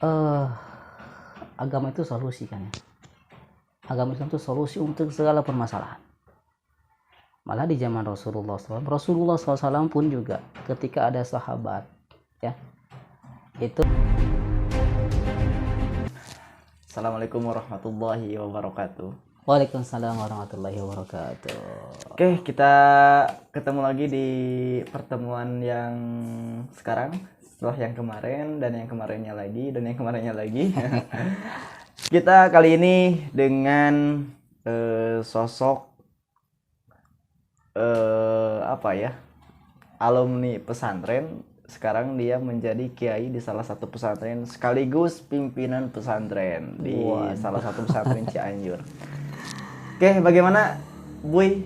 eh agama itu solusi kan ya. Agama Islam itu solusi untuk segala permasalahan. Malah di zaman Rasulullah SAW pun juga ketika ada sahabat ya itu. Assalamualaikum warahmatullahi wabarakatuh. Waalaikumsalam warahmatullahi wabarakatuh. Oke, kita ketemu lagi di pertemuan yang sekarang setelah yang kemarin dan yang kemarinnya lagi dan yang kemarinnya lagi. Kita kali ini dengan sosok alumni pesantren. Sekarang dia menjadi kiai di salah satu pesantren sekaligus pimpinan pesantren di salah satu pesantren Cianjur. Oke, bagaimana Buy?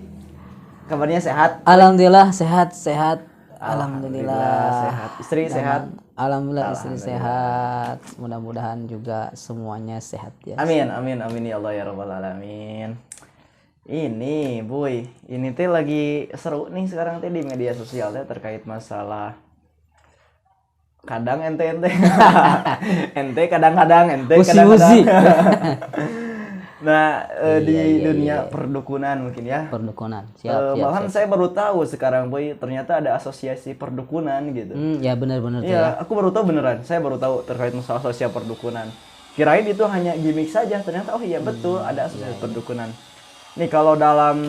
Kabarnya sehat? Alhamdulillah sehat. Alhamdulillah sehat. Istri sehat? Alhamdulillah istri sehat. Mudah-mudahan juga semuanya sehat ya. Amin ya Allah ya rabbal alamin. Ini Buy, ini teh lagi seru nih sekarang teh di media sosial teh terkait masalah kadang ente ente kadang-kadang ente Usi. Nah, di dunia perdukunan mungkin ya. Perdukunan. Siap. Malahan saya baru tahu sekarang Boy, ternyata ada asosiasi perdukunan gitu. Ya benar-benar ya. Aku baru tahu beneran. Saya baru tahu terkait masalah asosiasi perdukunan. Kirain itu hanya gimmick saja. Ternyata oh iya betul ada asosiasi perdukunan. Nih kalau dalam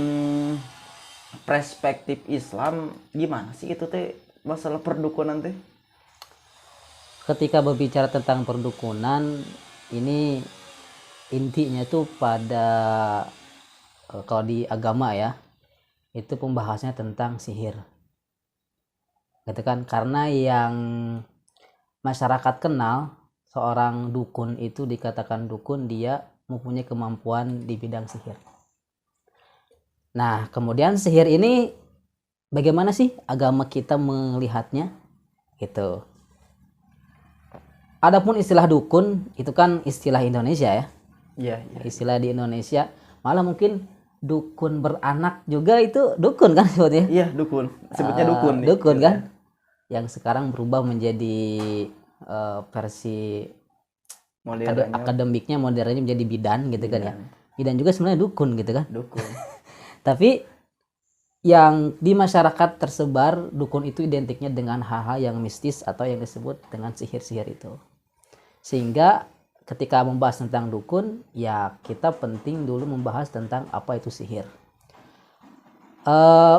perspektif Islam gimana sih itu teh masalah perdukunan teh? Ketika berbicara tentang perdukunan ini intinya itu pada kalau di agama ya itu pembahasannya tentang sihir gitu kan, karena yang masyarakat kenal seorang dukun itu dikatakan dukun dia mempunyai kemampuan di bidang sihir. Nah kemudian sihir ini bagaimana sih agama kita melihatnya gitu. Adapun istilah dukun itu kan istilah Indonesia ya. Iya. Istilah di Indonesia malah mungkin dukun beranak juga itu dukun kan sebutnya. Iya dukun, sebutnya dukun. Dukun kan, yang sekarang berubah menjadi versi akademiknya modernnya menjadi bidan gitu kan ya. Bidan juga sebenarnya dukun gitu kan. Dukun. Tapi yang di masyarakat tersebar dukun itu identiknya dengan hal-hal yang mistis atau yang disebut dengan sihir-sihir itu. Sehingga ketika membahas tentang dukun, ya kita penting dulu membahas tentang apa itu sihir.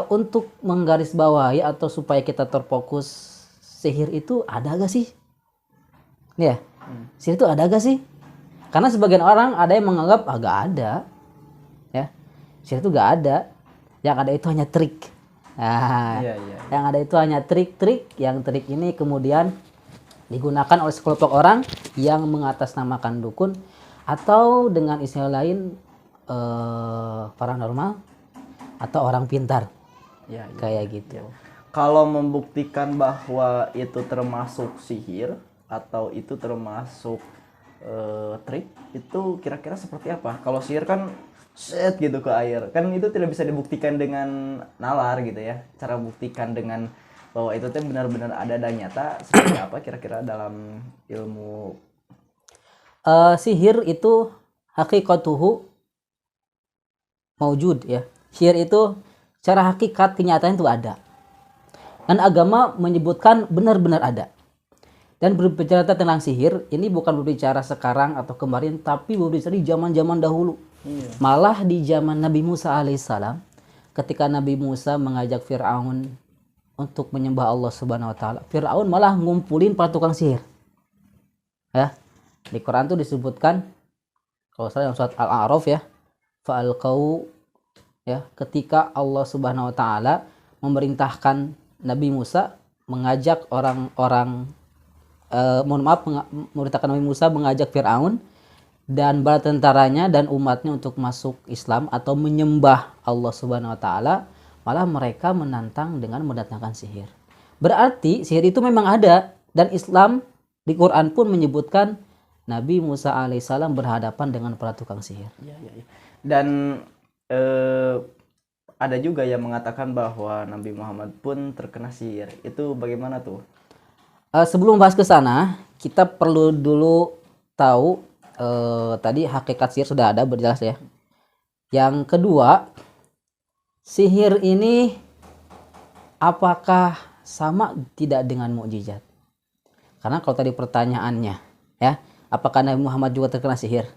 Untuk menggarisbawahi atau supaya kita terfokus, sihir itu ada gak sih? Ya, sihir itu ada gak sih? Karena sebagian orang ada yang menganggap gak ada, ya sihir itu gak ada. Yang ada itu hanya trik. Nah, yang ada itu hanya trik-trik. Yang trik ini kemudian digunakan oleh sekelompok orang yang mengatasnamakan dukun atau dengan istilah lain paranormal atau orang pintar. Kayak gitu. Kalau membuktikan bahwa itu termasuk sihir atau itu termasuk trik, itu kira-kira seperti apa? Kalau sihir kan set gitu ke air, kan itu tidak bisa dibuktikan dengan nalar gitu ya. Cara buktikan dengan bahwa itu tuh benar-benar ada dan nyata seperti apa kira-kira dalam ilmu sihir itu hakikatuhu maujud ya. Sihir itu secara hakikat kenyataan itu ada. Dan agama menyebutkan benar-benar ada. Dan berbicara tentang sihir ini bukan berbicara sekarang atau kemarin, tapi berbicara di zaman-zaman dahulu. Malah di zaman Nabi Musa alaihissalam, ketika Nabi Musa mengajak Fir'aun untuk menyembah Allah Subhanahu wa taala, Fir'aun malah ngumpulin para tukang sihir. Ya. Di Quran itu disebutkan kalau salah dalam surat Al-A'raf ya, fa'alqau ya, ketika Allah Subhanahu wa taala memerintahkan Nabi Musa mengajak orang-orang memerintahkan Nabi Musa mengajak Fir'aun dan bala tentaranya dan umatnya untuk masuk Islam atau menyembah Allah Subhanahu wa taala, malah mereka menantang dengan mendatangkan sihir. Berarti sihir itu memang ada, dan Islam di Quran pun menyebutkan Nabi Musa alaihissalam berhadapan dengan para tukang sihir. Dan ada juga yang mengatakan bahwa Nabi Muhammad pun terkena sihir. Itu bagaimana tuh? Sebelum bahas ke sana, kita perlu dulu tahu tadi hakikat sihir sudah ada berjelas ya. Yang kedua, sihir ini apakah sama tidak dengan mukjizat? Karena kalau tadi pertanyaannya ya, apakah Nabi Muhammad juga terkena sihir?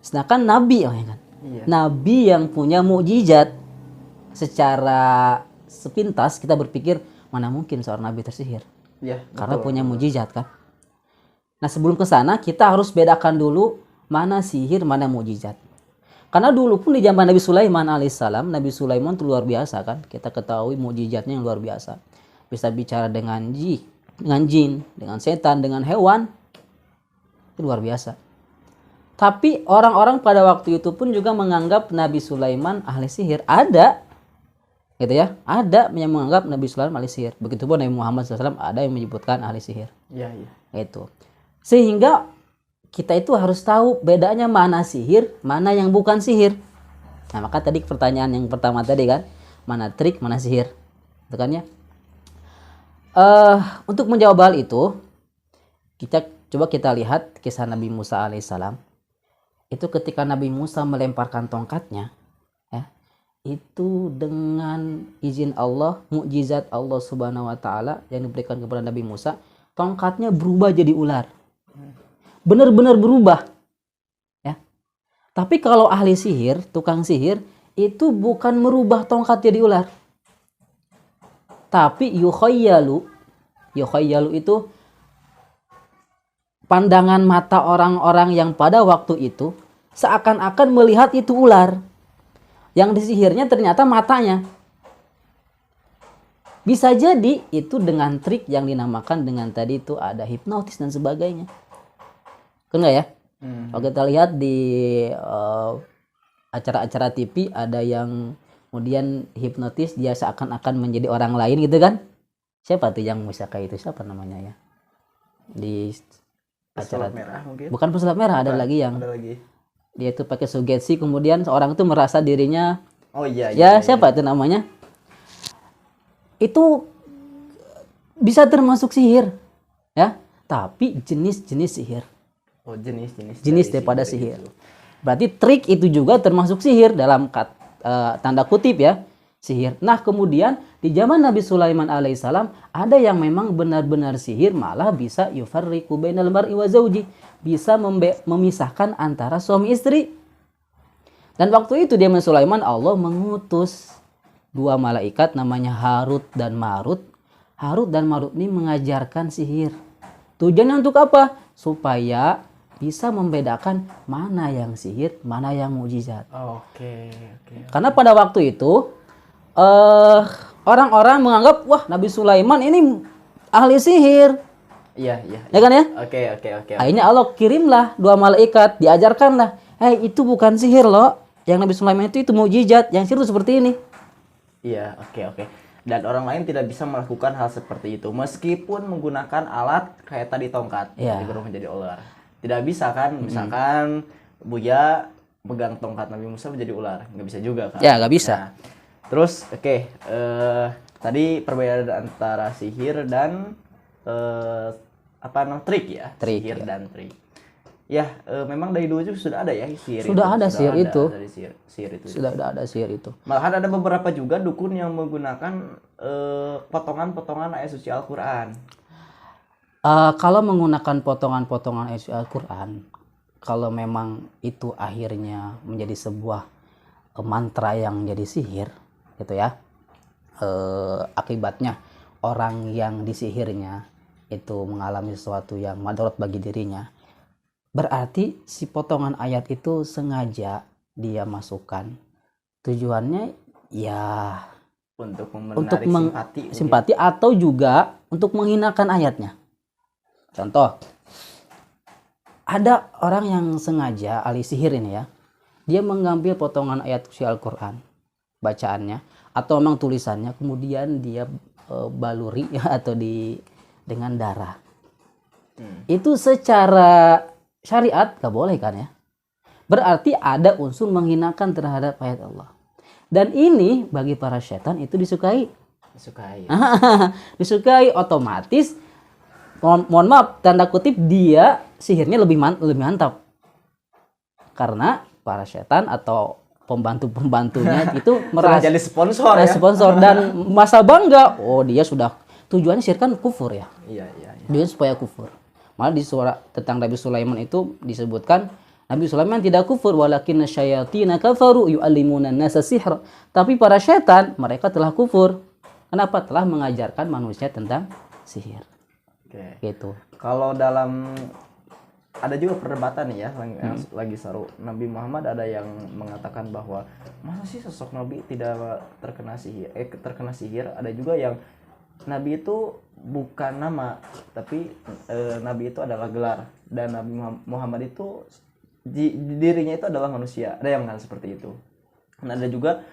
Sedangkan Nabi kan. Iya. Nabi yang punya mukjizat, secara sepintas kita berpikir mana mungkin seorang nabi tersihir? Iya, Karena betul. punya mukjizat kan. Nah, sebelum ke sana kita harus bedakan dulu mana sihir, mana mukjizat. Karena dulu pun di zaman Nabi Sulaiman alaihissalam, Nabi Sulaiman itu luar biasa kan. Kita ketahui mukjizatnya yang luar biasa. Bisa bicara dengan jin, dengan setan, dengan hewan. Itu luar biasa. Tapi orang-orang pada waktu itu pun juga menganggap Nabi Sulaiman ahli sihir. Ada, gitu ya. Ada yang menganggap Nabi Sulaiman ahli sihir. Begitupun Nabi Muhammad SAW ada yang menyebutkan ahli sihir. Iya, iya. Itu. Sehingga kita itu harus tahu bedanya mana sihir, mana yang bukan sihir. Nah, maka tadi pertanyaan yang pertama tadi kan, mana trik, mana sihir. Itu kan ya. Untuk menjawab hal itu, coba kita lihat kisah Nabi Musa alaihissalam. Itu ketika Nabi Musa melemparkan tongkatnya, ya, itu dengan izin Allah, mukjizat Allah Subhanahu wa taala yang diberikan kepada Nabi Musa, tongkatnya berubah jadi ular. Benar-benar berubah. Ya. Tapi kalau ahli sihir, tukang sihir, itu bukan merubah tongkat jadi ular. Tapi yukhayyalu itu pandangan mata orang-orang yang pada waktu itu seakan-akan melihat itu ular. Yang disihirnya ternyata matanya. Bisa jadi itu dengan trik yang dinamakan dengan tadi itu ada hipnotis dan sebagainya. Enggak ya? Kalau kita lihat di acara-acara TV ada yang kemudian hipnotis dia seakan-akan menjadi orang lain gitu kan? Siapa tuh yang bisa kayak itu? Siapa namanya ya? Di acara Pesulap merah mungkin. bukan pesulap merah, ada lagi yang Ada lagi. dia itu pakai sugesti kemudian seorang itu merasa dirinya Oh iya, ya iya. siapa itu namanya? Itu bisa termasuk sihir ya, tapi jenis-jenis sihir. Oh, jenis Jenis dari daripada sihir. itu. Berarti trik itu juga termasuk sihir dalam tanda kutip ya, sihir. Nah, kemudian di zaman Nabi Sulaiman alaihissalam ada yang memang benar-benar sihir, malah bisa yufarriqu bainal mar'i wa zauji, bisa memisahkan antara suami istri. Dan waktu itu di zaman Sulaiman Allah mengutus dua malaikat namanya Harut dan Marut. Harut dan Marut ini mengajarkan sihir. Tujuannya untuk apa? Supaya bisa membedakan mana yang sihir, mana yang mukjizat. Oke. Karena pada waktu itu orang-orang menganggap wah Nabi Sulaiman ini ahli sihir. Iya. Ya kan ya? Oke. Akhirnya Allah kirimlah dua malaikat, diajarkanlah, itu bukan sihir loh. Yang Nabi Sulaiman itu mukjizat, yang sihir itu seperti ini. Iya, oke. Dan orang lain tidak bisa melakukan hal seperti itu meskipun menggunakan alat kayak tadi tongkat Iya. yang berubah menjadi ular. Tidak bisa kan? Misalkan Buya pegang tongkat Nabi Musa menjadi ular, nggak bisa juga kan? Ya, nggak bisa. Nah, terus tadi perbedaan antara sihir dan trik ya? Trik, Sihir ya. dan trik. Ya, memang dari dulu juga sudah ada ya sihir Sudah itu. ada sihir itu. Dari sihir itu. Sudah ada sihir itu. Malahan ada beberapa juga dukun yang menggunakan potongan-potongan ayat suci Al-Quran. Kalau menggunakan potongan-potongan ayat suci Al-Quran, kalau memang itu akhirnya menjadi sebuah mantra yang menjadi sihir, gitu ya, akibatnya orang yang disihirnya itu mengalami sesuatu yang madarat bagi dirinya, berarti si potongan ayat itu sengaja dia masukkan. Tujuannya ya Untuk untuk menarik simpati atau juga untuk menghinakan ayatnya. Contoh, ada orang yang sengaja ahli sihir ini ya, dia mengambil potongan ayat suci Al-Quran, bacaannya atau memang tulisannya, kemudian dia baluri atau dengan darah. Itu secara syariat gak boleh kan ya? Berarti ada unsur menghinakan terhadap ayat Allah. Dan ini bagi para setan itu disukai. Disukai. Disukai, otomatis mohon maaf tanda kutip dia sihirnya lebih mantap. Karena para setan atau pembantu-pembantunya itu Sudah jadi sponsor ya. sponsor dan masa bangga. Oh, dia sudah tujuannya sihir kan kufur ya. Iya. Dia supaya kufur. Malah di surah tentang Nabi Sulaiman itu disebutkan Nabi Sulaiman tidak kufur walakin syayatina kafaru yu'allimuna an-nasa sihra. Tapi para setan mereka telah kufur. Kenapa? Telah mengajarkan manusia tentang sihir. Oke. Gitu. Kalau dalam ada juga perdebatan nih ya yang lagi seru. Nabi Muhammad ada yang mengatakan bahwa masa sih sosok Nabi tidak terkena sihir. Ada juga yang Nabi itu bukan nama, tapi Nabi itu adalah gelar, dan Nabi Muhammad itu dirinya itu adalah manusia. Ada yang mengatakan seperti itu. Dan ada juga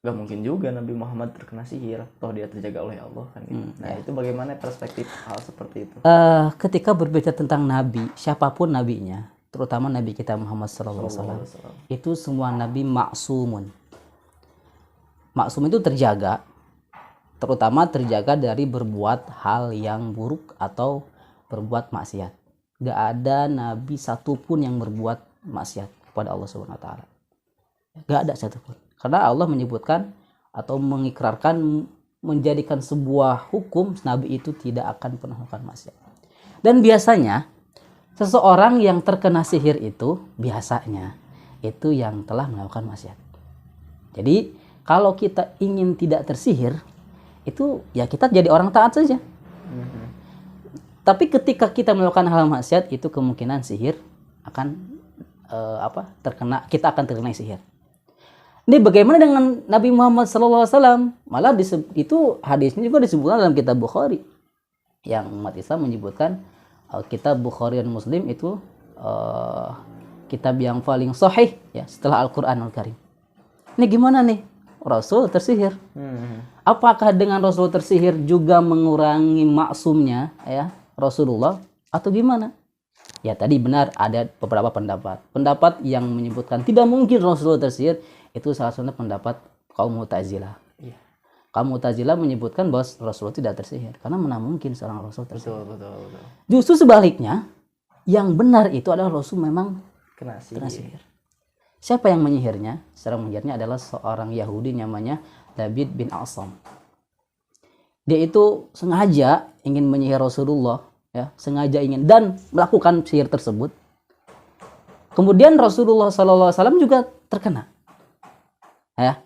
gak mungkin juga Nabi Muhammad terkena sihir, toh dia terjaga oleh Allah kan gitu. Itu bagaimana perspektif hal seperti itu? Ketika berbicara tentang nabi, siapapun nabinya, terutama nabi kita Muhammad SAW, itu semua nabi maksumun. Maksum itu terjaga, terutama terjaga dari berbuat hal yang buruk atau berbuat maksiat. Gak ada nabi satupun yang berbuat maksiat kepada Allah Subhanahu Wa Taala. Gak ada satupun. Karena Allah menyebutkan atau mengikrarkan menjadikan sebuah hukum nabi itu tidak akan pernah melakukan maksiat. Dan biasanya seseorang yang terkena sihir itu biasanya itu yang telah melakukan maksiat. Jadi kalau kita ingin tidak tersihir itu ya kita jadi orang taat saja. Tapi ketika kita melakukan hal maksiat itu kemungkinan sihir akan kita akan terkena sihir. Ini bagaimana dengan Nabi Muhammad SAW? Malah itu hadisnya juga disebutkan dalam kitab Bukhari. Yang umat Islam menyebutkan kitab Bukhari dan Muslim itu kitab yang paling sahih ya setelah Al-Quranul Karim. Ini gimana nih? Rasul tersihir. Apakah dengan Rasul tersihir juga mengurangi maksumnya ya Rasulullah atau gimana? Ya tadi benar ada beberapa pendapat. Pendapat yang menyebutkan tidak mungkin Rasulullah tersihir itu salah satu pendapat kaum Mu'tazilah. Iya. Kaum Mu'tazilah menyebutkan bahwa Rasulullah tidak tersihir karena mana mungkin seorang Rasul tersihir. Betul. Justru sebaliknya, yang benar itu adalah Rasul memang Kena sihir. Siapa yang menyihirnya? Secara menyihirnya adalah seorang Yahudi namanya Labid bin Asam. Dia itu sengaja ingin menyihir Rasulullah, ya, sengaja ingin dan melakukan sihir tersebut. Kemudian Rasulullah SAW juga terkena. Ya,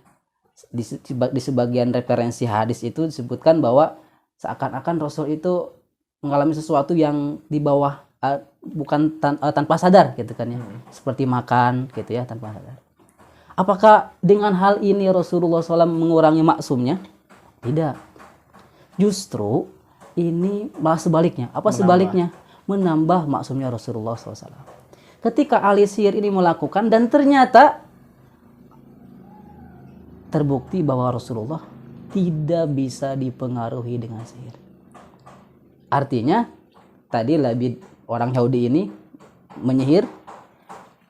di sebagian referensi hadis itu disebutkan bahwa seakan-akan Rasul itu mengalami sesuatu yang di bawah tanpa sadar gitu kan ya, seperti makan gitu ya tanpa sadar. Apakah dengan hal ini Rasulullah SAW mengurangi maksumnya? Tidak. Justru ini malah sebaliknya. Apa sebaliknya? Menambah maksumnya Rasulullah SAW. Ketika ahli sihir ini melakukan dan ternyata terbukti bahwa Rasulullah tidak bisa dipengaruhi dengan sihir. Artinya tadi Labid orang Yahudi ini menyihir,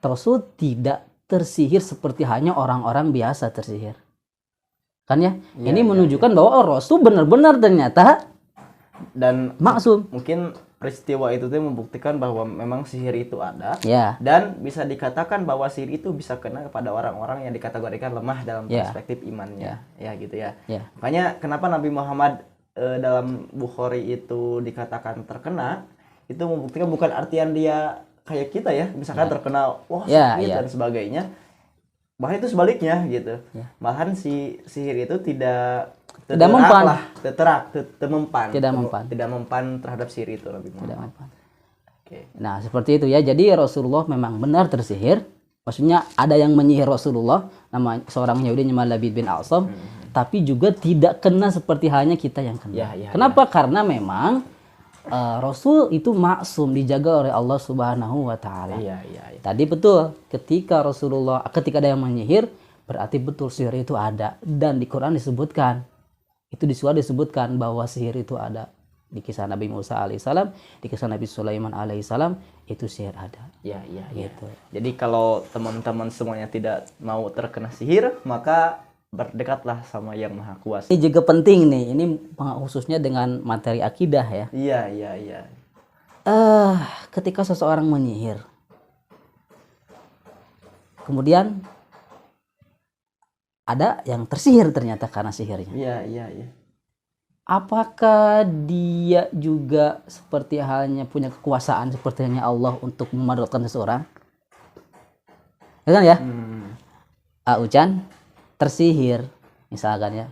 Rasul tidak tersihir seperti hanya orang-orang biasa tersihir. Kan ya? Ini menunjukkan bahwa Rasul benar-benar ternyata dan maksum. Mungkin peristiwa itu tuh membuktikan bahwa memang sihir itu ada, dan bisa dikatakan bahwa sihir itu bisa kena kepada orang-orang yang dikategorikan lemah dalam perspektif imannya, gitu ya. Makanya kenapa Nabi Muhammad dalam Bukhari itu dikatakan terkena, itu membuktikan bukan artian dia kayak kita ya, misalkan terkena sakit dan sebagainya. Bahkan itu sebaliknya gitu. Malahan si sihir itu tidak mempan terhadap sihir itu lebih mempan. Nah seperti itu ya. Jadi Rasulullah memang benar tersihir. Maksudnya ada yang menyihir Rasulullah, nama seorang Yahudi namanya Labid bin Asam, tapi juga tidak kena seperti halnya kita yang kena. Kenapa? Karena memang Rasul itu maksum, dijaga oleh Allah Subhanahu wa Ta'ala. Tadi betul, ketika ada yang menyihir, berarti betul sihir itu ada, dan di Quran disebutkan. Itu di surah disebutkan bahwa sihir itu ada. Di kisah Nabi Musa alaihissalam, di kisah Nabi Sulaiman alaihissalam, itu sihir ada. Gitu. Jadi kalau teman-teman semuanya tidak mau terkena sihir, maka berdekatlah sama yang maha kuasa. Ini juga penting nih, ini khususnya dengan materi akidah ya. Iya. Ketika seseorang menyihir, kemudian ada yang tersihir ternyata karena sihirnya. Iya. Apakah dia juga seperti halnya punya kekuasaan seperti halnya Allah untuk memadatkan seseorang? Ya kan ya? Ucan tersihir misalkan ya.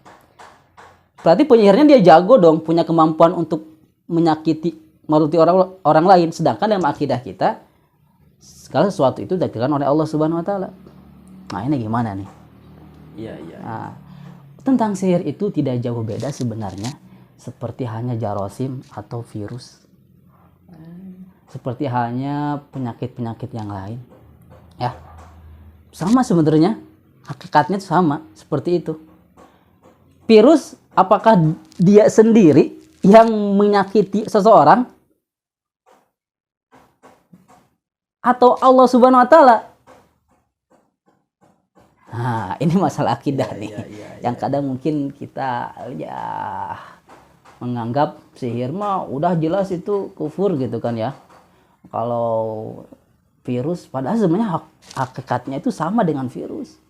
Berarti penyihirnya dia jago dong, punya kemampuan untuk menyakiti, meruti orang lain. Sedangkan dalam akidah kita segala sesuatu itu ditakdirkan oleh Allah Subhanahu wa taala. Nah, ini gimana nih? Iya. Nah, tentang sihir itu tidak jauh beda sebenarnya seperti halnya jarosim atau virus. Seperti halnya penyakit-penyakit yang lain. Ya. Sama sebenarnya, hakikatnya sama seperti itu. Virus apakah dia sendiri yang menyakiti seseorang atau Allah Subhanahu wa taala? Nah, ini masalah akidah nih. Yang kadang mungkin kita ya menganggap sihir mah udah jelas itu kufur gitu kan ya. Kalau virus padahal sebenarnya hakikatnya itu sama dengan virus.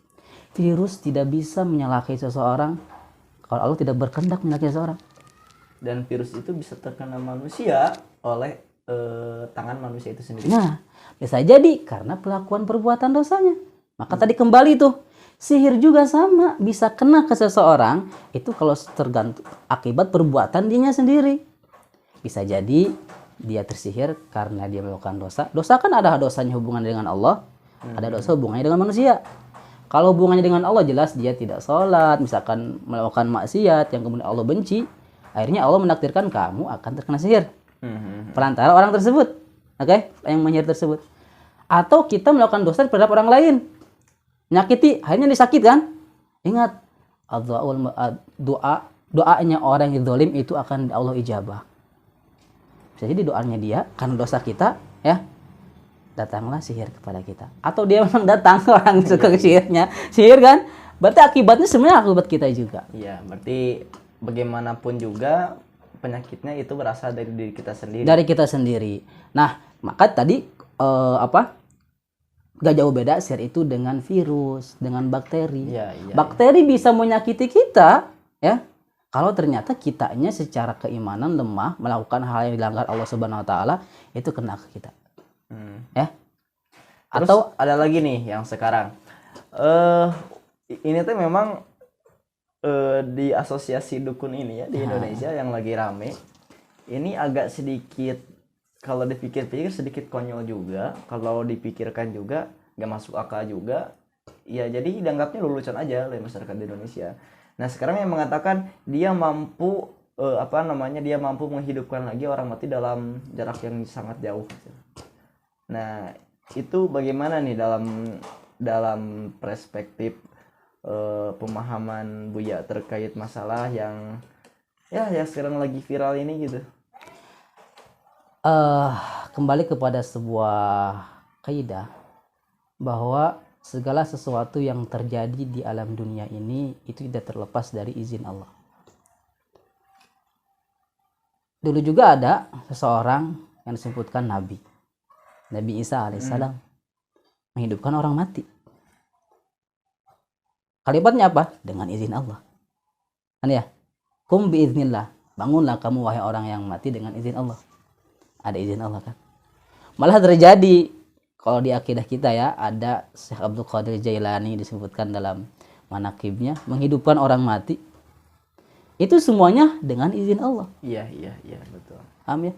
Virus tidak bisa menyalahi seseorang kalau Allah tidak berkehendak menyalahi seseorang. Dan virus itu bisa terkena manusia oleh tangan manusia itu sendiri. Nah, bisa jadi karena pelakuan perbuatan dosanya. Maka tadi kembali tuh, sihir juga sama, bisa kena ke seseorang itu kalau tergantung akibat perbuatan dianya sendiri. Bisa jadi dia tersihir karena dia melakukan dosa. Dosa kan ada dosanya hubungannya dengan Allah, ada dosa hubungannya dengan manusia. Kalau hubungannya dengan Allah jelas dia tidak sholat, misalkan melakukan maksiat yang kemudian Allah benci, akhirnya Allah menakdirkan kamu akan terkena sihir. Perantara orang tersebut, oke, yang menyihir tersebut. Atau kita melakukan dosa terhadap orang lain, menyakiti, akhirnya disakitkan. Ingat, doanya orang yang zalim itu akan Allah ijabah. Bisa jadi doanya dia karena dosa kita, ya, datanglah sihir kepada kita. Atau dia memang datang orang yang suka sihirnya, sihir kan? Berarti akibatnya sebenarnya akibat kita juga. Iya, berarti bagaimanapun juga penyakitnya itu berasal dari diri kita sendiri. Dari kita sendiri. Nah, maka tadi gak jauh beda sihir itu dengan virus, dengan bakteri. Bakteri bisa menyakiti kita, ya. Kalau ternyata kitanya secara keimanan lemah, melakukan hal yang dilanggar Allah Subhanahu wa taala, itu kena ke kita. Ya. Terus Atau ada lagi nih yang sekarang. Ini tuh memang di asosiasi dukun ini ya di Indonesia yang lagi rame. Ini agak sedikit, kalau dipikir-pikir sedikit konyol juga, kalau dipikirkan juga gak masuk akal juga. Ya jadi dianggapnya lelucon aja oleh masyarakat di Indonesia. Nah sekarang yang mengatakan dia mampu dia mampu menghidupkan lagi orang mati dalam jarak yang sangat jauh. Nah itu bagaimana nih dalam perspektif pemahaman Buya terkait masalah yang sekarang lagi viral ini gitu? Kembali kepada sebuah kaidah bahwa segala sesuatu yang terjadi di alam dunia ini itu tidak terlepas dari izin Allah. Dulu juga ada seseorang yang disebutkan Nabi Isa alaihissalam menghidupkan orang mati. Kalimatnya apa? Dengan izin Allah. Kan ya? Kum biiznillah. Bangunlah kamu wahai orang yang mati dengan izin Allah. Ada izin Allah kan? Malah terjadi kalau di akidah kita ya, ada Syekh Abdul Qadir Jailani disebutkan dalam manaqibnya menghidupkan orang mati. Itu semuanya dengan izin Allah. Iya, betul. Paham ya?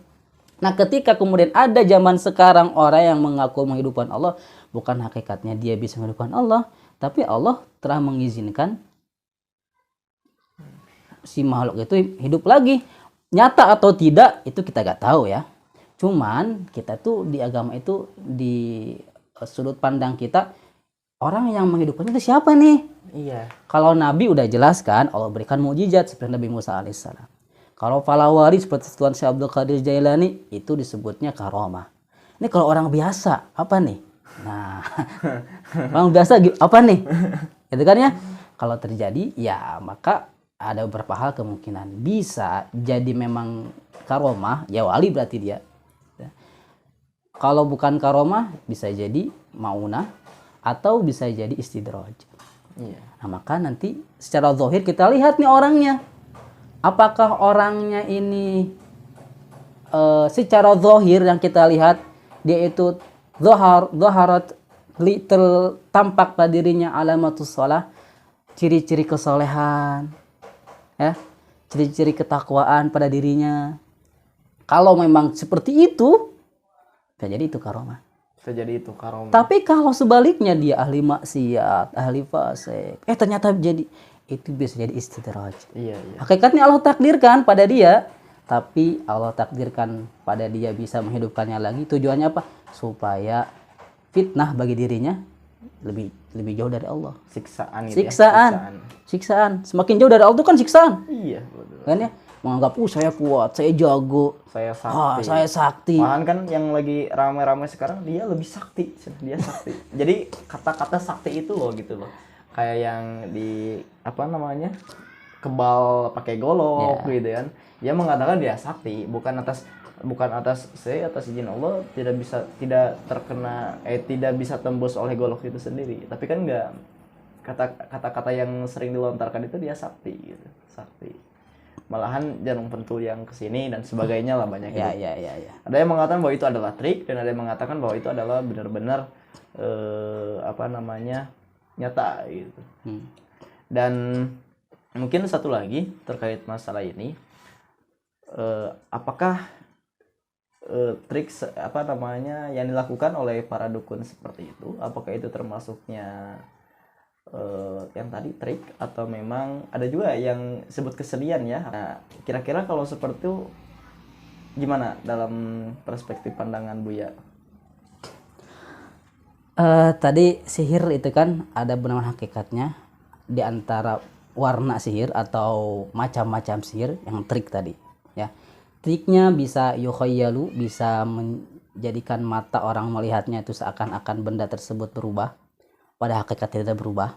Nah, ketika kemudian ada zaman sekarang orang yang mengaku menghidupkan Allah, bukan hakikatnya dia bisa menghidupkan Allah, tapi Allah telah mengizinkan si makhluk itu hidup lagi. Nyata atau tidak itu kita gak tahu ya. Cuman kita tuh di agama itu, di sudut pandang kita, orang yang menghidupkan itu siapa nih? Iya. Kalau Nabi udah jelaskan Allah berikan mukjizat seperti Nabi Musa alaihissalam. Kalau para wali seperti Tuan Syekh Abdul Qadir Jailani itu disebutnya karamah. Ini kalau orang biasa apa nih? Nah, orang biasa apa nih? Gitu kan ya? Kalau terjadi, ya maka ada beberapa hal kemungkinan. Bisa jadi memang karomah, ya wali berarti dia. Ya. Kalau bukan karomah, bisa jadi maunah atau bisa jadi istidraj. Iya. Nah, maka nanti secara zahir kita lihat nih orangnya. Apakah orangnya ini secara zahir yang kita lihat dia itu zaharat tertampak pada dirinya alamatus shalah, ciri-ciri kesolehan, ya, ciri-ciri ketakwaan pada dirinya. Kalau memang seperti itu, bisa jadi itu karomah. Bisa jadi itu karomah. Tapi kalau sebaliknya dia ahli maksiat, ahli fasik, ternyata jadi, itu bisa jadi istidraj. Iya, iya. Hakikatnya Allah takdirkan pada dia, tapi Allah takdirkan pada dia bisa menghidupkannya lagi. Tujuannya apa? Supaya fitnah bagi dirinya lebih jauh dari Allah. Siksaan gitu. Siksaan. Semakin jauh dari Allah itu kan siksaan. Iya, betul. Kan ya? Menganggap saya kuat, saya jago, Saya sakti. saya sakti. Malahan kan yang lagi ramai-ramai sekarang dia lebih sakti, dia sakti. Jadi kata-kata sakti itu loh gitu loh. Kayak yang di apa namanya? Kebal pakai golok gitu kan. Dia mengatakan dia sakti, bukan atas izin Allah tidak bisa tembus oleh golok itu sendiri. Tapi kan enggak, kata-kata yang sering dilontarkan itu dia sakti gitu. Sakti. Malahan jarum pentul yang kesini dan sebagainya lah banyak gitu. Ya. Ada yang mengatakan bahwa itu adalah trik dan ada yang mengatakan bahwa itu adalah benar-benar nyata gitu. Dan mungkin satu lagi terkait masalah ini, apakah trik yang dilakukan oleh para dukun seperti itu, apakah itu termasuknya yang tadi trik atau memang ada juga yang sebut kesedihan ya? Nah, kira-kira kalau seperti itu gimana dalam perspektif pandangan Buya? Tadi sihir itu kan ada benar hakikatnya di antara warna sihir atau macam-macam sihir yang trik tadi ya. Triknya bisa yukhayyalu, bisa menjadikan mata orang melihatnya itu seakan-akan benda tersebut berubah, pada hakikatnya tidak berubah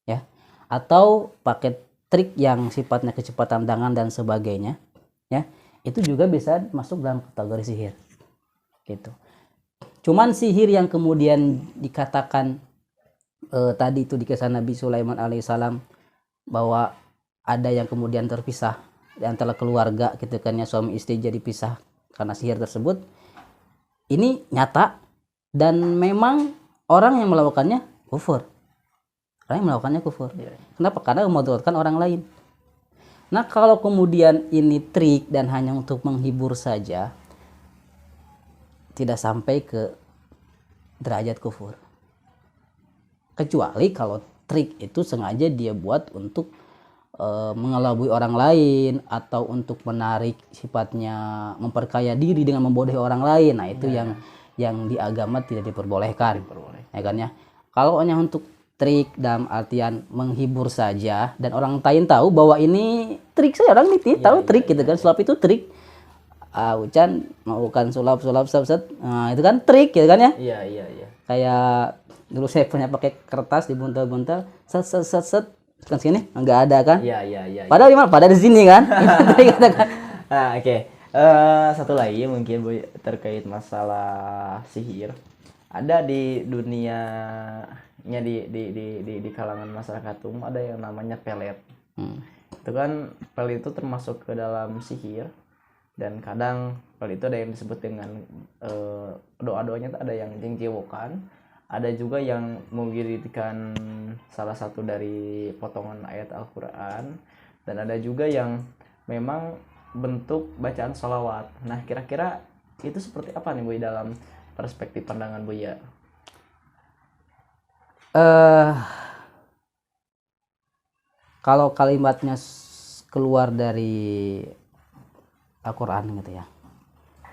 ya. Atau pakai trik yang sifatnya kecepatan tangan dan sebagainya ya. Itu juga bisa masuk dalam kategori sihir gitu. Cuman sihir yang kemudian dikatakan tadi itu di kisah Nabi Sulaiman alaihissalam bahwa ada yang kemudian terpisah di antara keluarga gitu kan ya, suami istri jadi pisah karena sihir tersebut, ini nyata dan memang orang yang melakukannya kufur. Kenapa? Karena memudaratkan orang lain. Nah, kalau kemudian ini trik dan hanya untuk menghibur saja, tidak sampai ke derajat kufur. Kecuali kalau trik itu sengaja dia buat untuk mengelabui orang lain atau untuk menarik, sifatnya memperkaya diri dengan membodohi orang lain. Nah, itu yang di agama tidak diperbolehkan. Ya kan ya. Kalau hanya untuk trik dalam artian menghibur saja dan orang lain tahu bahwa ini trik, saya orang ini tahu trik gitu kan, sulap itu trik. Ucan melakukan sulap set. Nah, itu kan trik gitu kan ya. Iya. Kayak dulu saya punya pakai kertas dibuntel-buntel set kan sini enggak ada kan. Iya. Padahal di mana? Padahal di sini kan. Nah, oke. Satu lagi mungkin Bu, terkait masalah sihir. Ada di dunianya di kalangan masyarakat umum ada yang namanya pelet. Itu kan pelet itu termasuk ke dalam sihir. Dan kadang pelet itu ada yang disebut dengan doa-doanya ada yang jengjewokan, ada juga yang mengiritkan salah satu dari potongan ayat Al-Quran, dan ada juga yang memang bentuk bacaan sholawat. Nah, kira-kira itu seperti apa nih Bu dalam perspektif pandangan Bu ya? Kalau kalimatnya keluar dari Al-Quran gitu ya,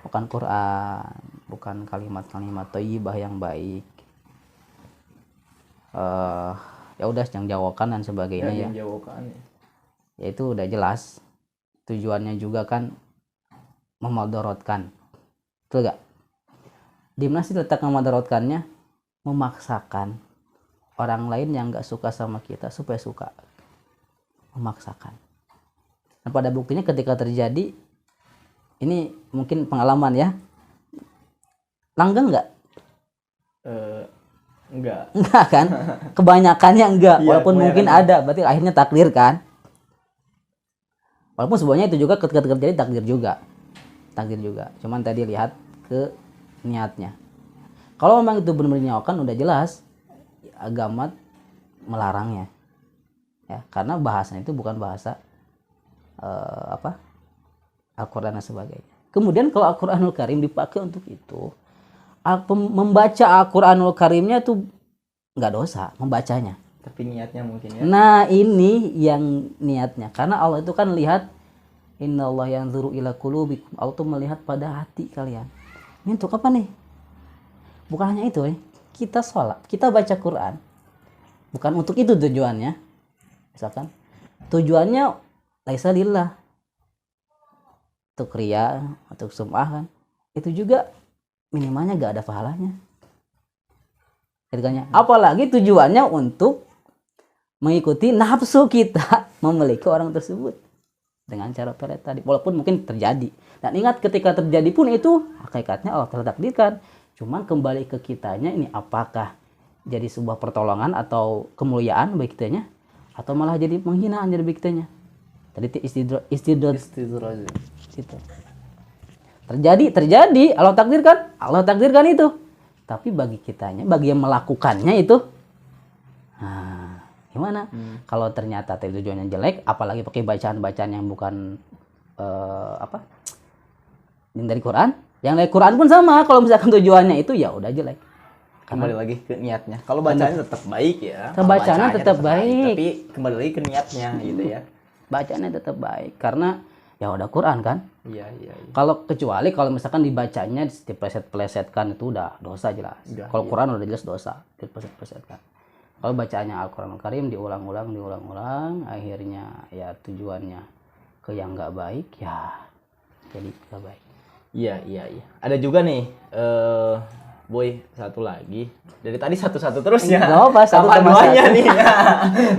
bukan Quran, bukan kalimat-kalimat thayyibah yang baik, ya udah yang jawakan dan sebagainya ya itu udah jelas tujuannya juga kan memadorotkan, betul gak? Dimana sih letak memadorotkannya? Memaksakan orang lain yang gak suka sama kita supaya suka. memaksakan. Dan pada buktinya ketika terjadi, ini mungkin pengalaman ya, langgeng nggak? Enggak. Enggak kan? Kebanyakannya enggak, Iya, walaupun mungkin kebanyakannya. ada, berarti akhirnya takdir kan? Walaupun sebenarnya itu juga ketika terjadi takdir juga. Cuman tadi lihat ke niatnya. Kalau memang itu benar-benar dinyawakan, udah jelas agama melarangnya. Ya, karena bahasanya itu bukan bahasa Al-Quran dan sebagainya. Kemudian kalau Al-Quranul Karim dipakai untuk itu, membaca Al-Quranul Karimnya itu nggak dosa membacanya. Tapi niatnya mungkin ya. Nah ini yang niatnya, karena Allah itu kan lihat, innallaha yanzuru ila qulubikum, Allah tuh melihat pada hati kalian. Ini untuk apa nih? Bukan hanya itu, kita sholat, kita baca Quran, bukan untuk itu tujuannya. Misalkan tujuannya laisa lillah, untuk riya, untuk sum'ah kan, itu juga minimalnya gak ada pahalanya. Apalagi tujuannya untuk mengikuti nafsu kita memiliki orang tersebut dengan cara pelet tadi, walaupun mungkin terjadi. Dan ingat, ketika terjadi pun itu hakikatnya Allah telah takdirkan. Cuman kembali ke kitanya, ini apakah jadi sebuah pertolongan atau kemuliaan bagi kitanya, atau malah jadi penghinaan jadi bagi kitanya. Tadi istidraj itu terjadi, Allah takdirkan itu. Tapi bagi kitanya, bagi yang melakukannya itu, nah gimana? Kalau ternyata tujuannya jelek, apalagi pakai bacaan-bacaan yang bukan yang dari Quran, yang dari Quran pun sama. Kalau misalkan tujuannya itu, ya udah jelek. Kembali lagi ke niatnya. Kalau bacaannya tetap baik ya. Bacaannya tetap baik. Tapi kembali lagi ke niatnya gitu ya. Bacaannya tetap baik karena ya udah Quran kan. Iya. Kalau kecuali kalau misalkan dibacanya dipleset-plesetkan, itu udah dosa jelas. Kalau Quran udah jelas dosa, dipleset-plesetkan. Kalau bacaannya Al-Quran Al-Karim diulang-ulang, akhirnya ya tujuannya ke yang nggak baik, ya jadi nggak baik. Iya. Ada juga nih, Boy, satu lagi. Dari tadi satu-satu terus ya. Nggak apa, satu Papan tambah duanya satu. nih.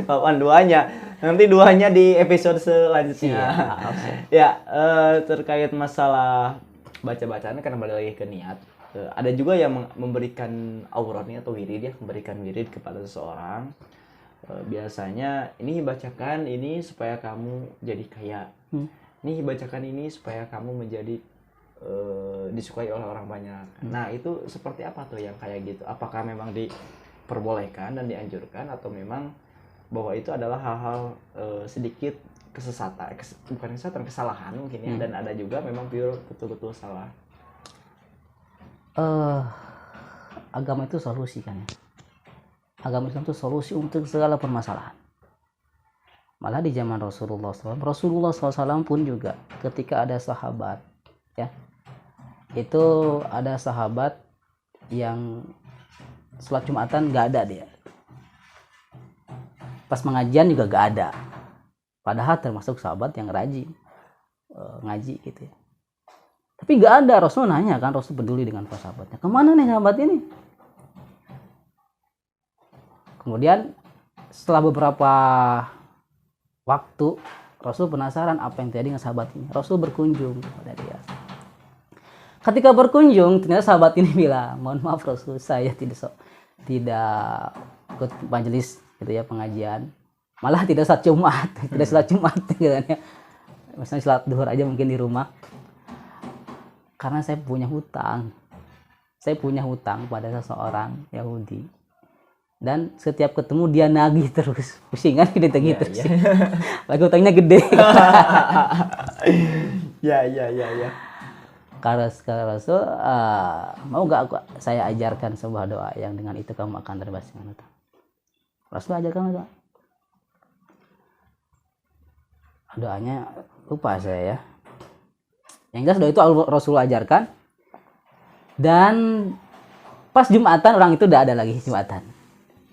Papan duanya. Nanti duanya di episode selanjutnya. Ya, terkait masalah baca-bacaan kan kembali lagi ke niat. Ada juga yang memberikan auratnya atau wirid ya, memberikan wirid kepada seseorang. Biasanya ini bacakan ini supaya kamu jadi kaya. Ini bacakan ini supaya kamu menjadi disukai oleh orang banyak. Nah, itu seperti apa tuh yang kayak gitu? Apakah memang diperbolehkan dan dianjurkan, atau memang bahwa itu adalah hal-hal sedikit kesesatan, bukan kesesatan, kesalahan mungkin ya, dan ada juga memang pure betul-betul salah. Agama itu solusi kan ya. Agama Islam itu solusi untuk segala permasalahan. Malah di zaman Rasulullah SAW pun juga ketika ada sahabat ya, itu ada sahabat yang sholat Jumatan gak ada dia, pas pengajian juga gak ada, padahal termasuk sahabat yang rajin ngaji gitu ya. Tapi gak ada. Rasul nanya kan, Rasul peduli dengan para sahabatnya, kemana nih sahabat ini. Kemudian setelah beberapa waktu, Rasul penasaran apa yang terjadi dengan sahabat ini. Rasul berkunjung kepada dia. Ketika berkunjung, ternyata sahabat ini bilang, mohon maaf Rasul, saya tidak ikut majelis gitu ya, pengajian, malah tidak salat Jumat, gitu kan ya. Misalnya salat duhur aja mungkin di rumah, karena saya punya hutang pada seseorang Yahudi, dan setiap ketemu dia nagih terus, pusing kan gitu terus. Lagi hutangnya gede. Ya. Kata Rasul, mau gak saya ajarkan sebuah doa yang dengan itu kamu akan terbebas dengan hutang? Rasul ajarkan doa. Doanya lupa saya ya. Yang jelas doa itu Rasul ajarkan. Dan pas Jumatan orang itu udah ada lagi Jumatan.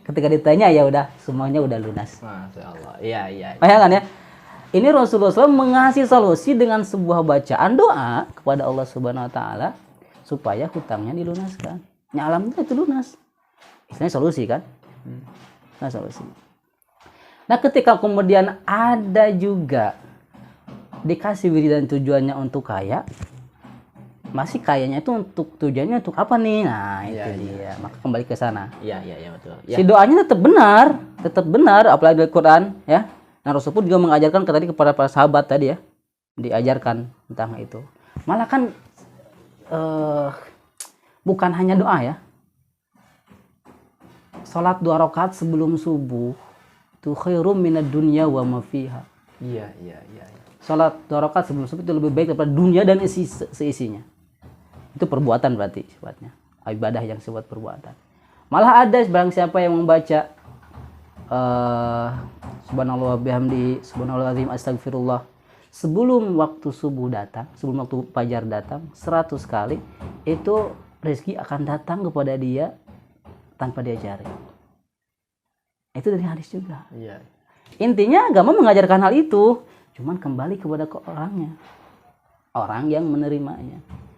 Ketika ditanya, ya udah semuanya udah lunas. Masya Allah. Iya. Bayangkan ya. Ini Rasulullah SAW mengasih solusi dengan sebuah bacaan doa kepada Allah Subhanahu Wa Taala supaya hutangnya dilunaskan. Alhamdulillah itu lunas. Istilahnya solusi kan? Nah, solusi. Nah, ketika kemudian ada juga dikasih wiridan tujuannya untuk kaya, masih kayanya itu untuk tujuannya untuk apa nih? Nah, itu Iya, dia. Maka kembali ke sana. Iya, betul. Si doanya tetap benar, apalagi dari Quran, ya. Nah, Rasul pun juga mengajarkan tadi kepada para sahabat tadi ya, diajarkan tentang itu. Malah kan bukan hanya doa ya. Salat 2 rakaat sebelum subuh itu khairum minad dunya wa ma fiha. Iya. Salat 2 rakaat sebelum subuh itu lebih baik daripada dunia dan seisinya. Itu perbuatan berarti sifatnya. Ibadah yang sifat perbuatan. Malah ada barang siapa yang membaca subhanallah bihamdi subhanallahazim astagfirullah sebelum waktu subuh datang, sebelum waktu fajar datang 100 kali, itu rezeki akan datang kepada dia tanpa dia cari. Itu dari hadis juga. Iya. Intinya agama mengajarkan hal itu, cuman kembali kepada orangnya, orang yang menerimanya.